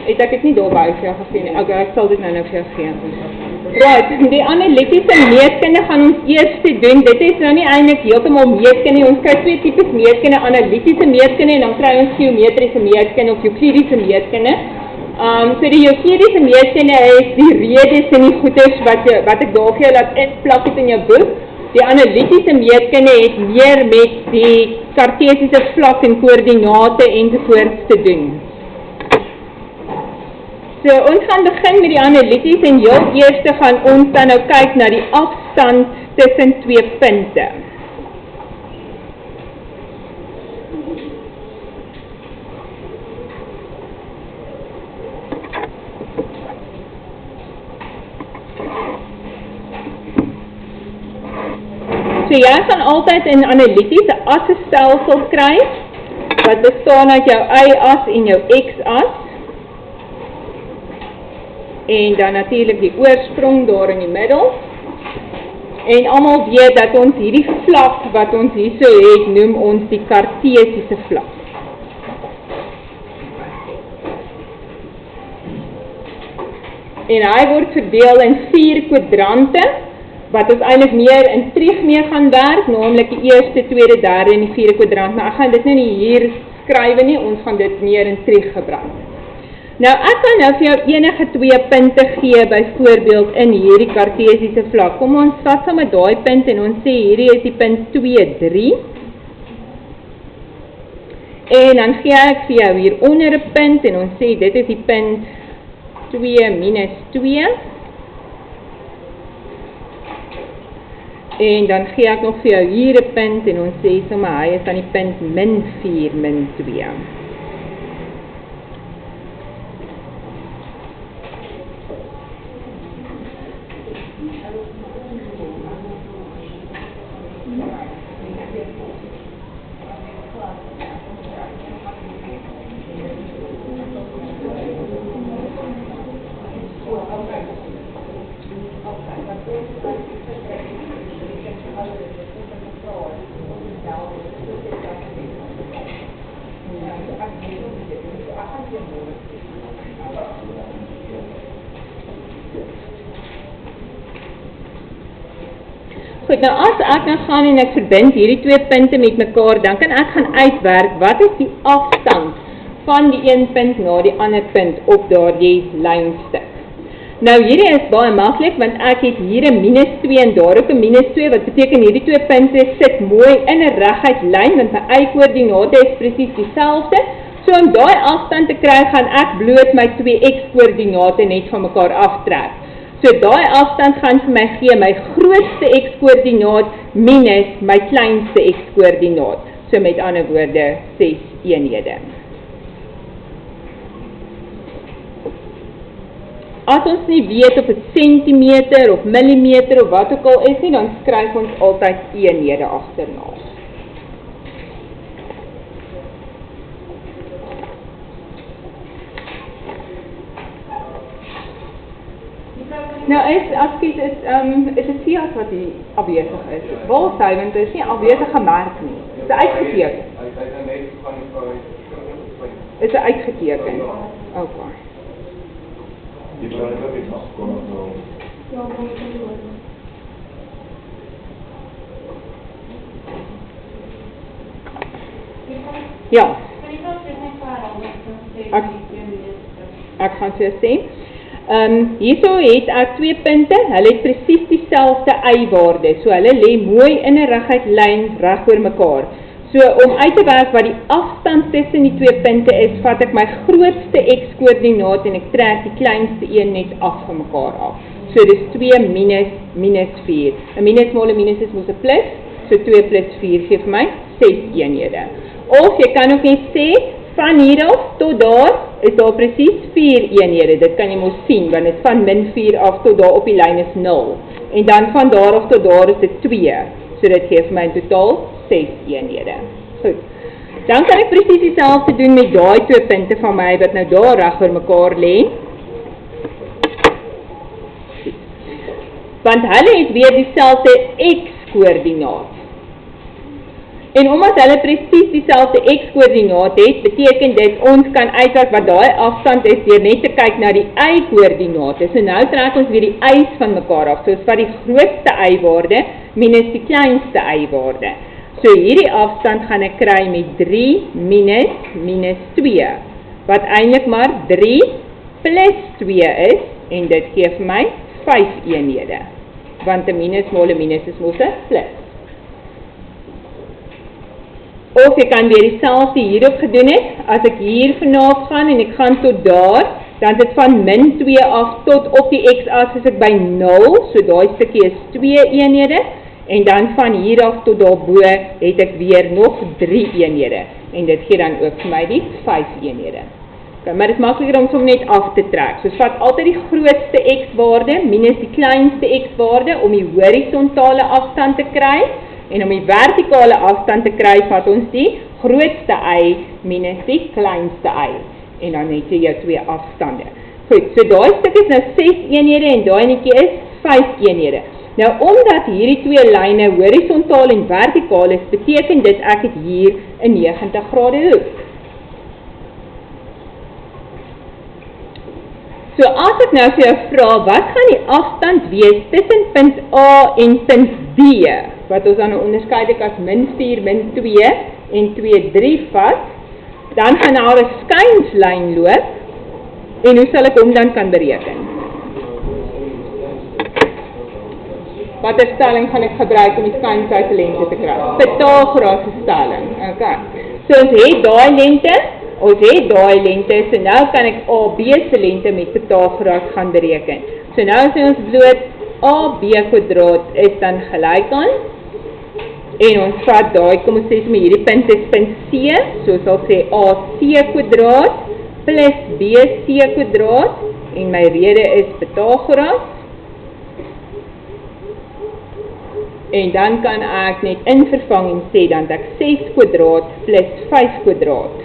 Het ek het nie daarby vir jou gegee nie. Ek sal dit nou vir jou gee. Right, die analitiese meetkunde gaan ons eers doen. Dit is nou nie eintlik heeltemal meetkunde. Ons kry twee tipes meetkunde, analitiese meetkunde en dan kry ons geometriese meetkunde of euklidiese meetkunde. So die euklidiese meetkunde is die redes en die goeders wat ek daar vir jou laat inplak het in jou boek. Die analitiese meetkunde het meer met die kartesiese vlak en koördinate ensovoorts te doen. So ons gaan begin met die analitiese en heel eerste gaan ons dan nou kyk na die afstand tussen twee punte. So jy gaan altyd in analitiese assestelsel kry, wat bestaan uit jou y-as en jou x-as. En dan natuurlijk die oorsprong daar in die middel. En almal weet dat ons hierdie vlak wat ons hier so het, noem ons die kartesiese vlak. En hy word verdeel in 4 kwadrante, wat ons eintlik meer in trig mee gaan werk, naamlik die eerste, tweede, derde en die 4de kwadrant. Maar ek gaan dit nou nie hier skrywe nie, ons gaan dit meer in trig gebruik. Nou ek kan nou vir jou enige 2 punte gee, byvoorbeeld in hierdie kartesiese vlak. Kom ons vat saam met daai punt en ons sê hierdie is die punt 2, 3. En dan gee ek vir jou hier onder 'n punt en ons sê dit is die punt 2 minus 2. En dan gee ek nog vir jou hier 'n punt en ons sê sommer hy is dan die punt min 4 min 2. Goed, nou as ek nou gaan en ek verbind hierdie 2 punte met mekaar, dan kan ek gaan uitwerk wat is die afstand van die een punt na die ander punt op daardie lynstuk. Nou hierdie is baie maklik want ek het hier 'n minus 2 en daar ook 'n minus 2 wat beteken hierdie 2 punte sit mooi in 'n reguit lyn want my y-koördinate is presies dieselfde. So om daai afstand te kry, gaan ek bloot my 2 x-koördinate net van mekaar aftrek. So daai afstand gaan vir my gee my grootste x-koördinaat minus my kleinste x-koördinaat. So met ander woorde 6 eenhede. As ons nie weet of dit sentimeter of millimeter of wat ook al is nie, dan skryf ons altyd eenhede agterna. Nou is dit Fiat wat hier afwesig is. Waar is hy, want dit is nie afwesig gemerk nie. Dit is uitgeteken. Is hy uitgeteken? Okay. Ja. Ek gaan vir sê. Hierso het ek 2 punte, hulle het presies dieselfde y-waarde, so hulle lê mooi in 'n reguit lyn reg oor mekaar. So om uit te werk wat die afstand tussen die 2 punte is, vat ek my grootste x-koördinaat en ek trek die kleinste een net af van mekaar af. So dis 2 minus 4. 'n minus maal 'n minus is mos 'n plus, so 2 plus 4 gee vir my 6 eenhede. Of jy kan ook net sê van hier af tot daar is daar presies 4 eenhede. Dit kan jy mos sien, want dit van min 4 af tot daar op die lyn is 0. En dan van daar af tot daar is dit 2. So dit gee vir my in totaal 6 eenhede. Goed. Dan kan ek presies dieselfde doen met daai 2 punte van my wat nou daar reg oor mekaar lê. want hulle het weer dieselfde x-koördinaat. En omdat hulle presies dieselfde x-koördinaat het, beteken dit ons kan uitwerk wat daai afstand is deur net te kyk na die y-koördinate. So nou trek ons weer die y's van mekaar af. So ons vat die grootste y-waarde minus die kleinste y-waarde. So hierdie afstand gaan ek kry met 3 minus 2, wat eintlik maar 3 plus 2 is, en dit gee vir my 5 eenhede. Want 'n minus maal 'n minus is mos 'n plus. Of jy kan weer dieselfde hierop gedoen het, as ek hier vanaf gaan en ek gaan tot daar, dan is dit van min 2 af tot op die x-as is ek by 0, so daai stukkie is 2 eenhede, en dan van hier af tot daarbo het ek weer nog 3 eenhede, en dit gee dan ook vir my die 5 eenhede. Okay, maar dit is makliker om som net af te trek, so vat altyd die grootste x-waarde minus die kleinste x-waarde om die horisontale afstand te kry, en om die vertikale afstand te kry, vat ons die grootste y minus die kleinste y. En dan het jy jou twee afstande. Goed, so daai stuk is nou 6 eenhede en daai netjie is 5 eenhede. Nou, omdat hierdie twee lyne horisontaal en vertikaal is, beteken dit ek het hier 'n 90 grade hoek. So as ek nou vir jou vra, wat gaan die afstand wees tussen punt A en punt B, wat ons dan onderskei as min 4, min 2 en 2, 3 vat, dan gaan daar 'n skynslyn loop, en hoe sal ek hom dan kan bereken? Watter stelling gaan ek gebruik om die skynslyn se lengte te kry? Pythagoras se stelling. Okay. So ons het daai lengte, so nou kan ek AB se lengte met Pythagoras gaan bereken. So nou sê ons bloot AB kwadraat is dan gelyk aan, en ons vat daai, kom ons sê sommer hierdie punt is punt C, so ons sal sê AC kwadraat plus BC kwadraat, en my rede is Pythagoras. En dan kan ek net invervang en sê dan dat ek 6 kwadraat plus 5 kwadraat.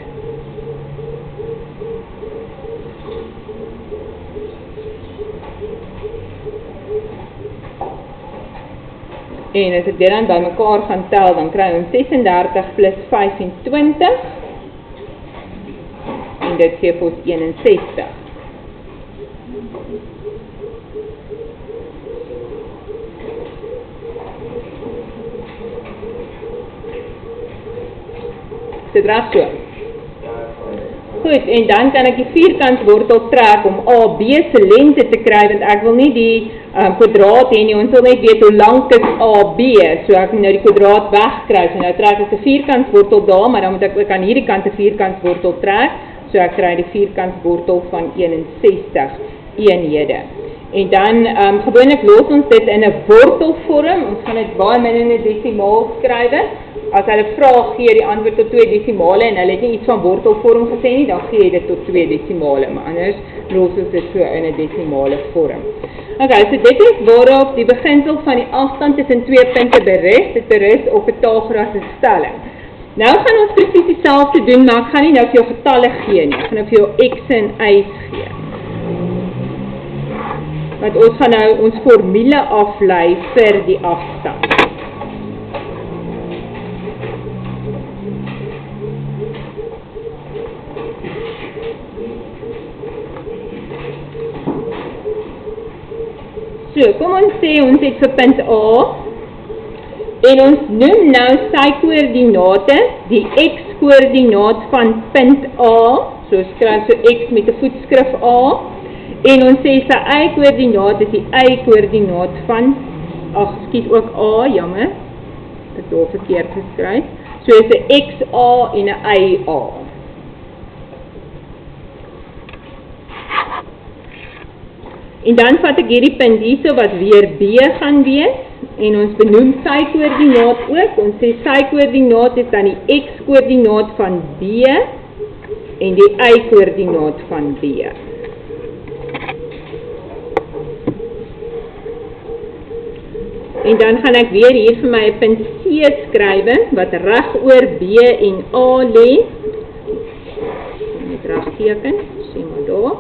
En as ek dit dan by mekaar gaan tel, dan kry ons 36 plus 25. En dit gee vir ons 61. Dit reg so. Goed, en dan kan ek die vierkantswortel trek om AB se lengte te kry, want ek wil nie die kwadraat hê nie, ons wil net weet hoe lank is AB, so ek moet nou die kwadraat wegkry, so nou trek ek 'n vierkantswortel daar, maar dan moet ek ook aan hierdie kant 'n vierkantswortel trek, so ek kry die vierkantswortel van 61 eenhede. En dan gewoonlik los ons dit in 'n wortelvorm, ons gaan dit baie min in 'n desimaal skryf. As hulle vra, gee die antwoord tot 2 desimale en hulle het nie iets van wortelvorm gesê nie, dan gee jy dit tot 2 desimale, maar anders los ons dit so in 'n desimale vorm. Okay, so dit is waarop die beginsel van die afstand tussen twee punte berus. Dit berus op Pythagoras se stelling. Nou gaan ons presies dieselfde doen, maar ek gaan nie nou vir jou getalle gee nie, ek gaan nou vir jou x en y's gee. Want ons gaan nou ons formule aflei vir die afstand. So, kom ons sê ons het vir punt A, en ons noem nou sy koördinate, die x-koördinaat van punt A, so skryf so x met 'n voetskrif A, en ons sê sy y-koördinaat is die y-koördinaat van, skiet ook A, jammer, ek het daar verkeerd geskryf, so is 'n x-A en 'n y-A. En dan vat ek hierdie punt hierso wat weer B gaan wees, en ons benoem sy koördinaat ook, ons sê sy koördinaat is dan die x-koördinaat van B, en die y-koördinaat van B. En dan gaan ek weer hier vir my 'n punt C skryf, wat reg oor B en A lê, met reg teken, sê maar daar.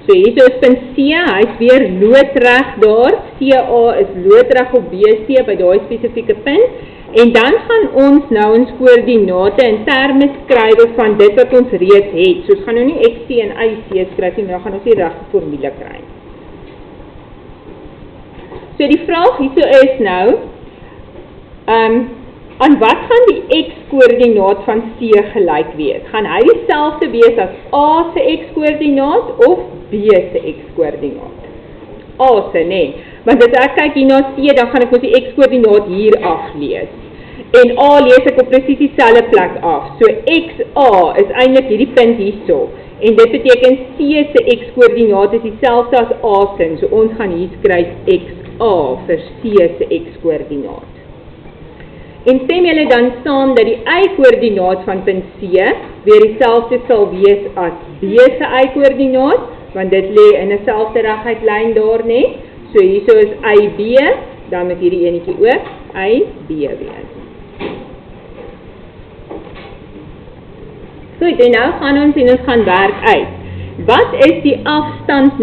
So hierso is punt C, hy is weer loodreg daar, CA is loodreg op BC by daai spesifieke punt, en dan gaan ons nou ons koördinate in terme skryf van dit wat ons reeds het. So ons gaan nou nie XC en YC skryf nie, maar dan gaan ons die regte formule kry. So die vraag hierso is nou, aan wat gaan die x-koördinaat van C gelyk wees? Gaan hy dieselfde wees as A se x-koördinaat of B se x-koördinaat? A se, nee. Want as ek kyk hier na C, dan gaan ek ons die x-koördinaat hier aflees. En A lees ek op presies dieselfde plek af. So XA is eintlik hierdie punt hierso. En dit beteken C se x-koördinaat is dieselfde as A se. So ons gaan hier skryf XA vir C se x-koördinaat. En stem julle dan saam dat die y-koördinaat van punt C weer dieselfde sal wees as B se y-koördinaat, want dit lê in 'n selfde reguit lyn daar net. So hierso is YB, dan met hierdie enetjie ook YB wees. Goed, en nou gaan ons en ons gaan werk uit. Wat is die afstand